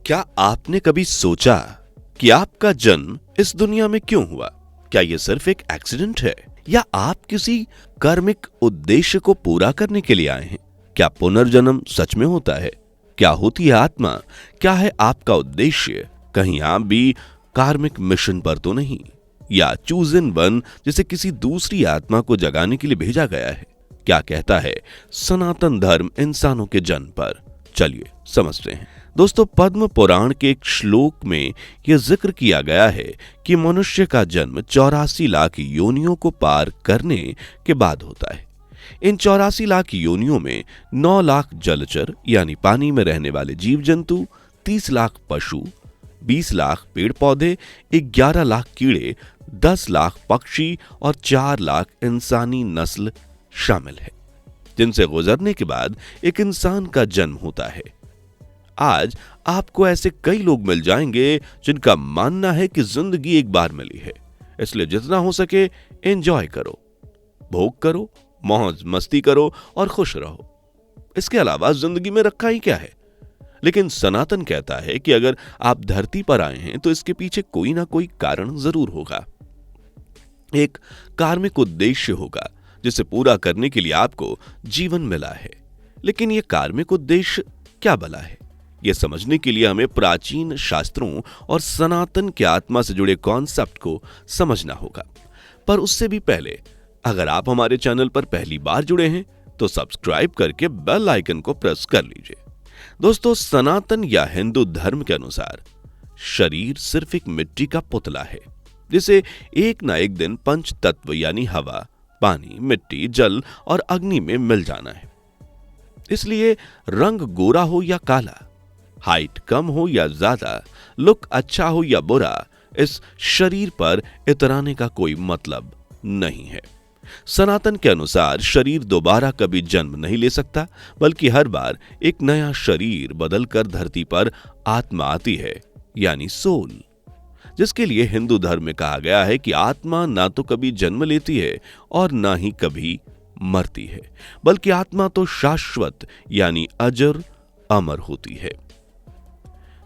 क्या आपने कभी सोचा कि आपका जन्म इस दुनिया में क्यों हुआ? क्या यह सिर्फ एक एक्सीडेंट है या आप किसी कार्मिक उद्देश्य को पूरा करने के लिए आए हैं? क्या पुनर्जन्म सच में होता है? क्या होती है आत्मा? क्या है आपका उद्देश्य? कहीं आप भी कार्मिक मिशन पर तो नहीं, या चूजन वन जिसे किसी दूसरी आत्मा को जगाने के लिए भेजा गया है? क्या कहता है सनातन धर्म इंसानों के जन्म पर? चलिए समझते हैं। दोस्तों, पद्म पुराण के एक श्लोक में यह जिक्र किया गया है कि मनुष्य का जन्म 84 लाख योनियों को पार करने के बाद होता है। इन 84 लाख योनियों में 9 लाख जलचर यानी पानी में रहने वाले जीव जंतु, 30 लाख पशु, 20 लाख पेड़ पौधे, 11 लाख कीड़े, 10 लाख पक्षी और 4 लाख इंसानी नस्ल शामिल है, जिनसे गुजरने के बाद एक इंसान का जन्म होता है। आज आपको ऐसे कई लोग मिल जाएंगे जिनका मानना है कि जिंदगी एक बार मिली है, इसलिए जितना हो सके एंजॉय करो, भोग करो, मौज मस्ती करो और खुश रहो। इसके अलावा जिंदगी में रखा ही क्या है? लेकिन सनातन कहता है कि अगर आप धरती पर आए हैं तो इसके पीछे कोई ना कोई कारण जरूर होगा। एक कार्मिक उद्देश्य होगा जिसे पूरा करने के लिए आपको जीवन मिला है। लेकिन यह कार्मिक उद्देश्य क्या भला है? यह समझने के लिए हमें प्राचीन शास्त्रों और सनातन के आत्मा से जुड़े कॉन्सेप्ट को समझना होगा। पर उससे भी पहले, अगर आप हमारे चैनल पर पहली बार जुड़े हैं तो सब्सक्राइब करके बेल आइकन को प्रेस कर लीजिए। दोस्तों, सनातन या हिंदू धर्म के अनुसार शरीर सिर्फ एक मिट्टी का पुतला है जिसे एक ना एक दिन पंच तत्व यानी हवा, पानी, मिट्टी, जल और अग्नि में मिल जाना है। इसलिए रंग गोरा हो या काला, हाइट कम हो या ज्यादा, लुक अच्छा हो या बुरा, इस शरीर पर इतराने का कोई मतलब नहीं है। सनातन के अनुसार शरीर दोबारा कभी जन्म नहीं ले सकता, बल्कि हर बार एक नया शरीर बदलकर धरती पर आत्मा आती है, यानी सोल, जिसके लिए हिंदू धर्म में कहा गया है कि आत्मा ना तो कभी जन्म लेती है और ना ही कभी मरती है, बल्कि आत्मा तो शाश्वत यानी अजर अमर होती है,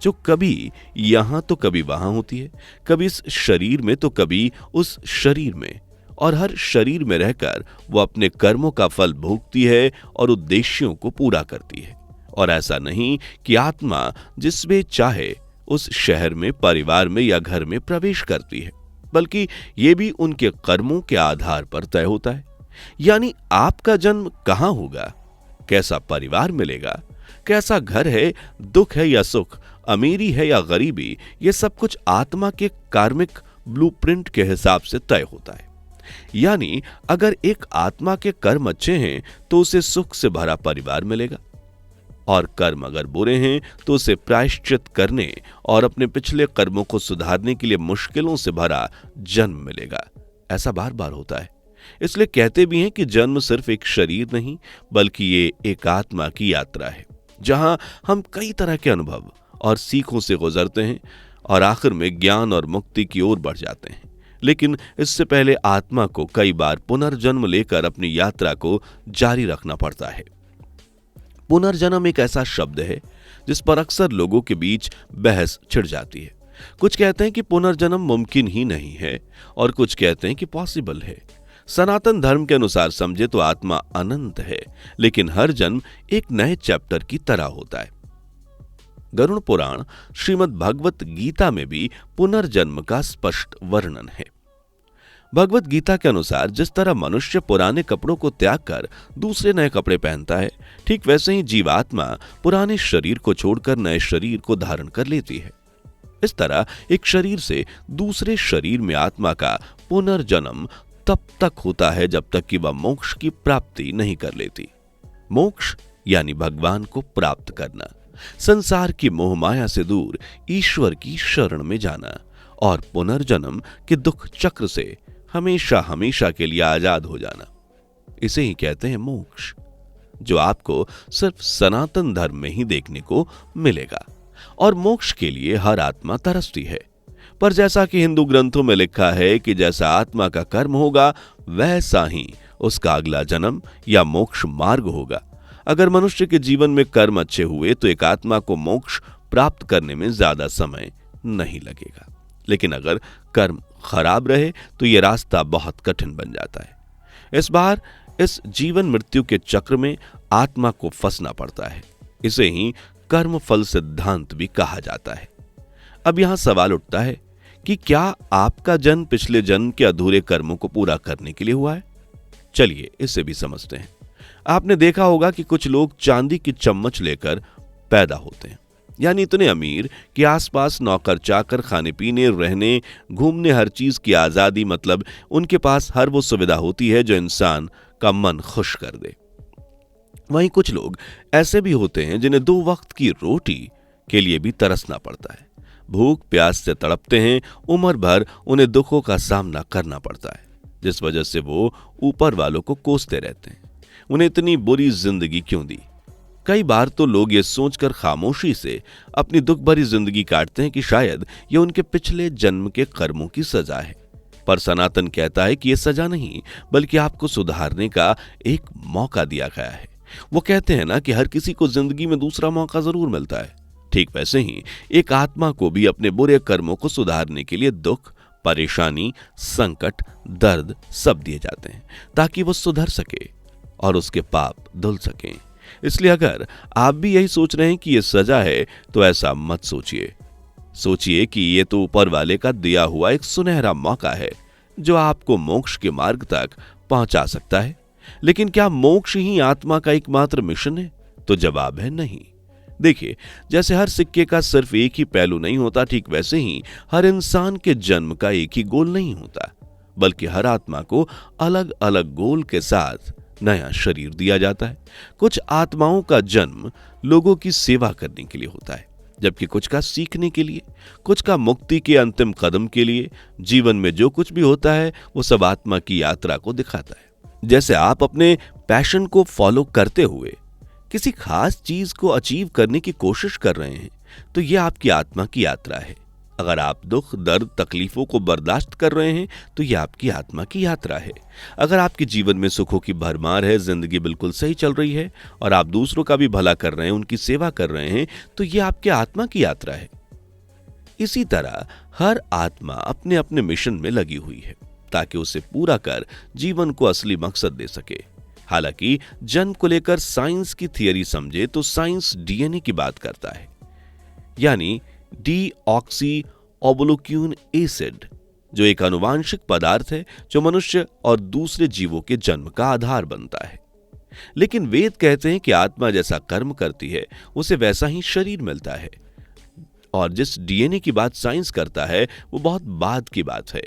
जो कभी यहां तो कभी वहां होती है, कभी इस शरीर में तो कभी उस शरीर में, और हर शरीर में रहकर वो अपने कर्मों का फल भोगती है और उद्देश्यों को पूरा करती है। और ऐसा नहीं कि आत्मा जिसमें चाहे उस शहर में, परिवार में या घर में प्रवेश करती है, बल्कि ये भी उनके कर्मों के आधार पर तय होता है। यानी आपका जन्म कहां होगा, कैसा परिवार मिलेगा, कैसा घर है, दुख है या सुख, अमीरी है या गरीबी, ये सब कुछ आत्मा के कार्मिक ब्लूप्रिंट के हिसाब से तय होता है। यानी अगर एक आत्मा के कर्म अच्छे हैं तो उसे सुख से भरा परिवार मिलेगा, और कर्म अगर बुरे हैं तो उसे प्रायश्चित करने और अपने पिछले कर्मों को सुधारने के लिए मुश्किलों से भरा जन्म मिलेगा। ऐसा बार बार होता है। इसलिए कहते भी हैं कि जन्म सिर्फ एक शरीर नहीं, बल्कि ये एक आत्मा की यात्रा है, जहां हम कई तरह के अनुभव और सीखों से गुजरते हैं और आखिर में ज्ञान और मुक्ति की ओर बढ़ जाते हैं। लेकिन इससे पहले आत्मा को कई बार पुनर्जन्म लेकर अपनी यात्रा को जारी रखना पड़ता है। पुनर्जन्म एक ऐसा शब्द है जिस पर अक्सर लोगों के बीच बहस छिड़ जाती है। कुछ कहते हैं कि पुनर्जन्म मुमकिन ही नहीं है और कुछ कहते हैं कि पॉसिबल है। सनातन धर्म के अनुसार समझे तो आत्मा अनंत है, लेकिन हर जन्म एक नए चैप्टर की तरह होता है। गरुड़ पुराण, श्रीमद् भगवत गीता में भी पुनर्जन्म का स्पष्ट वर्णन है। भगवत गीता के अनुसार जिस तरह मनुष्य पुराने कपड़ों को त्याग कर दूसरे नए कपड़े पहनता है, ठीक वैसे ही जीवात्मा पुराने शरीर को छोड़कर नए शरीर को धारण कर लेती है। इस तरह एक शरीर से दूसरे शरीर में आत्मा का पुनर्जन्म तब तक होता है जब तक कि वह मोक्ष की प्राप्ति नहीं कर लेती। मोक्ष यानी भगवान को प्राप्त करना, संसार की मोह माया से दूर ईश्वर की शरण में जाना, और पुनर्जन्म के दुख चक्र से हमेशा हमेशा के लिए आजाद हो जाना। इसे ही कहते हैं मोक्ष, जो आपको सिर्फ सनातन धर्म में ही देखने को मिलेगा। और मोक्ष के लिए हर आत्मा तरसती है, पर जैसा कि हिंदू ग्रंथों में लिखा है कि जैसा आत्मा का कर्म होगा वैसा ही उसका अगला जन्म या मोक्ष मार्ग होगा। अगर मनुष्य के जीवन में कर्म अच्छे हुए तो एक आत्मा को मोक्ष प्राप्त करने में ज्यादा समय नहीं लगेगा। लेकिन अगर कर्म खराब रहे तो यह रास्ता बहुत कठिन बन जाता है। इस बार इस जीवन मृत्यु के चक्र में आत्मा को फंसना पड़ता है। इसे ही कर्म फल सिद्धांत भी कहा जाता है। अब यहां सवाल उठता है कि क्या आपका जन्म पिछले जन्म के अधूरे कर्मों को पूरा करने के लिए हुआ है? चलिए इसे भी समझते हैं। आपने देखा होगा कि कुछ लोग चांदी की चम्मच लेकर पैदा होते हैं, यानी इतने अमीर कि आसपास नौकर चाकर, खाने पीने, रहने, घूमने, हर चीज की आजादी, मतलब उनके पास हर वो सुविधा होती है जो इंसान का मन खुश कर दे। वहीं कुछ लोग ऐसे भी होते हैं जिन्हें 2 वक्त की रोटी के लिए भी तरसना पड़ता है। भूख प्यास से तड़पते हैं, उम्र भर उन्हें दुखों का सामना करना पड़ता है, जिस वजह से वो ऊपर वालों को कोसते रहते हैं, उन्हें इतनी बुरी जिंदगी क्यों दी। कई बार तो लोग ये सोचकर खामोशी से अपनी दुख भरी जिंदगी काटते हैं कि शायद ये उनके पिछले जन्म के कर्मों की सजा है। पर सनातन कहता है कि यह सजा नहीं, बल्कि आपको सुधारने का एक मौका दिया गया है। वो कहते हैं ना कि हर किसी को जिंदगी में दूसरा मौका जरूर मिलता है। ठीक वैसे ही एक आत्मा को भी अपने बुरे कर्मों को सुधारने के लिए दुख, परेशानी, संकट, दर्द सब दिए जाते हैं ताकि वो सुधर सके और उसके पाप धुल सकें। इसलिए अगर आप भी यही सोच रहे हैं कि यह सजा है तो ऐसा मत सोचिए। सोचिए कि ये तो ऊपर वाले का दिया हुआ एक सुनहरा मौका है जो आपको मोक्ष के मार्ग तक पहुंचा सकता है। लेकिन क्या मोक्ष ही आत्मा का एकमात्र मिशन है? तो जवाब है नहीं। देखिए, जैसे हर सिक्के का सिर्फ एक ही पहलू नहीं होता, ठीक वैसे ही हर इंसान के जन्म का एक ही गोल नहीं होता, बल्कि हर आत्मा को अलग अलग गोल के साथ नया शरीर दिया जाता है। कुछ आत्माओं का जन्म लोगों की सेवा करने के लिए होता है, जबकि कुछ का सीखने के लिए, कुछ का मुक्ति के अंतिम कदम के लिए। जीवन में जो कुछ भी होता है वो सब आत्मा की यात्रा को दिखाता है। जैसे आप अपने पैशन को फॉलो करते हुए किसी खास चीज को अचीव करने की कोशिश कर रहे हैं, तो यह आपकी आत्मा की यात्रा है। अगर आप दुख, दर्द, तकलीफों को बर्दाश्त कर रहे हैं तो यह आपकी आत्मा की यात्रा है। अगर आपके जीवन में सुखों की भरमार है, जिंदगी बिल्कुल सही चल रही है और आप दूसरों का भी भला कर रहे हैं, उनकी सेवा कर रहे हैं, तो यह आपके आत्मा की यात्रा है। इसी तरह हर आत्मा अपने अपने मिशन में लगी हुई है ताकि उसे पूरा कर जीवन को असली मकसद दे सके। हालांकि जन्म को लेकर साइंस की थियरी समझे तो साइंस डीएनए की बात करता है, यानी डीऑक्सीओबोनुक्लिक एसिड, जो एक आनुवांशिक पदार्थ है जो मनुष्य और दूसरे जीवों के जन्म का आधार बनता है। लेकिन वेद कहते हैं कि आत्मा जैसा कर्म करती है उसे वैसा ही शरीर मिलता है। और जिस डीएनए की बात साइंस करता है वो बहुत बाद की बात है,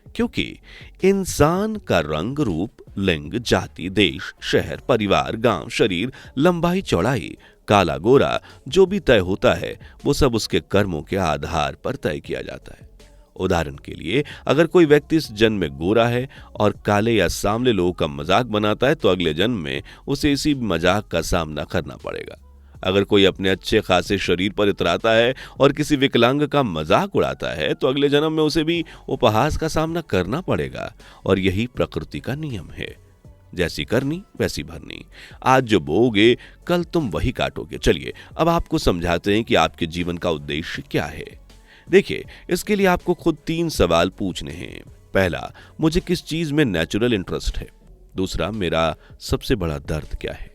क्योंकि इंसान का रंग, रूप, लिंग, जाति, देश, शहर, परिवार, गांव, शरीर, लंबाई, चौड़ाई, काला गोरा जो भी तय होता है वो सब उसके कर्मों के आधार पर तय किया जाता है। उदाहरण के लिए, अगर कोई व्यक्ति इस जन्म में गोरा है और काले या सांवले लोगों का मजाक बनाता है तो अगले जन्म में उसे इसी मजाक का सामना करना पड़ेगा। अगर कोई अपने अच्छे खासे शरीर पर इतराता है और किसी विकलांग का मजाक उड़ाता है तो अगले जन्म में उसे भी उपहास का सामना करना पड़ेगा। और यही प्रकृति का नियम है, जैसी करनी वैसी भरनी। आज जो बोओगे कल तुम वही काटोगे। चलिए अब आपको समझाते हैं कि आपके जीवन का उद्देश्य क्या है। देखिए, इसके लिए आपको खुद 3 सवाल पूछने हैं। पहला, मुझे किस चीज में नेचुरल इंटरेस्ट है? दूसरा, मेरा सबसे बड़ा दर्द क्या है?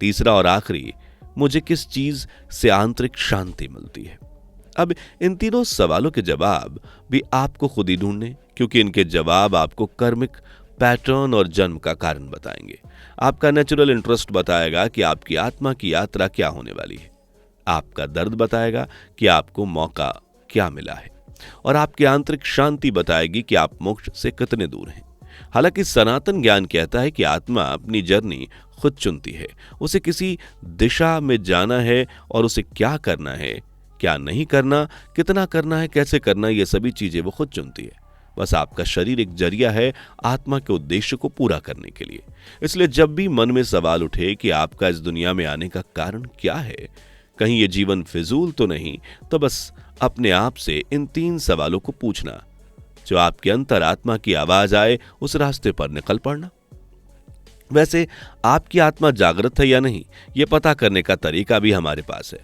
तीसरा और आखिरी, मुझे किस चीज से आंतरिक शांति मिलती है? अब इन तीनों सवालों के जवाब भी आपको खुद ही ढूंढने, क्योंकि इनके जवाब आपको कर्मिक पैटर्न और जन्म का कारण बताएंगे। आपका नेचुरल इंटरेस्ट बताएगा कि आपकी आत्मा की यात्रा क्या होने वाली है, आपका दर्द बताएगा कि आपको मौका क्या मिला है, और आपकी आंतरिक शांति बताएगी कि आप मोक्ष से कितने दूर हैं। हालांकि सनातन ज्ञान कहता है कि आत्मा अपनी जर्नी खुद चुनती है, उसे किसी दिशा में जाना है और उसे क्या करना है, क्या नहीं करना, कितना करना है, कैसे करना, ये सभी चीजें वो खुद चुनती है। बस आपका शरीर एक जरिया है आत्मा के उद्देश्य को पूरा करने के लिए। इसलिए जब भी मन में सवाल उठे कि आपका इस दुनिया में आने का कारण क्या है, कहीं ये जीवन फिजूल तो नहीं, तो बस अपने आप से इन 3 सवालों को पूछना। जो आपके अंतरात्मा की आवाज आए उस रास्ते पर निकल पड़ना। वैसे आपकी आत्मा जागृत है या नहीं, यह पता करने का तरीका भी हमारे पास है।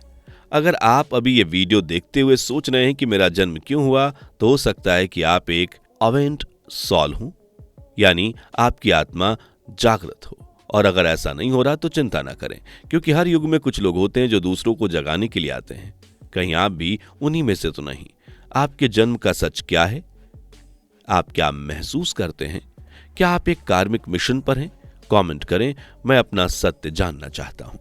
अगर आप अभी ये वीडियो देखते हुए सोच रहे हैं कि मेरा जन्म क्यों हुआ, तो हो सकता है कि आप एक अवेंट सॉल हो, यानी आपकी आत्मा जागृत हो। और अगर ऐसा नहीं हो रहा तो चिंता ना करें, क्योंकि हर युग में कुछ लोग होते हैं जो दूसरों को जगाने के लिए आते हैं। कहीं आप भी उन्हीं में से तो नहीं। आपके जन्म का सच क्या है? आप क्या महसूस करते हैं? क्या आप एक कार्मिक मिशन पर हैं? कमेंट करें, मैं अपना सत्य जानना चाहता हूं।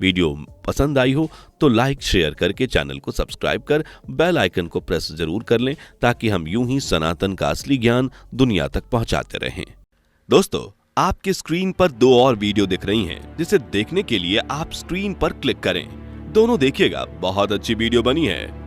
वीडियो पसंद आई हो तो लाइक शेयर करके चैनल को सब्सक्राइब कर बेल आइकन को प्रेस जरूर कर लें, ताकि हम यूं ही सनातन का असली ज्ञान दुनिया तक पहुंचाते रहें। दोस्तों, आपके स्क्रीन पर 2 और वीडियो दिख रही हैं, जिसे देखने के लिए आप स्क्रीन पर क्लिक करें। दोनों देखिएगा, बहुत अच्छी वीडियो बनी है।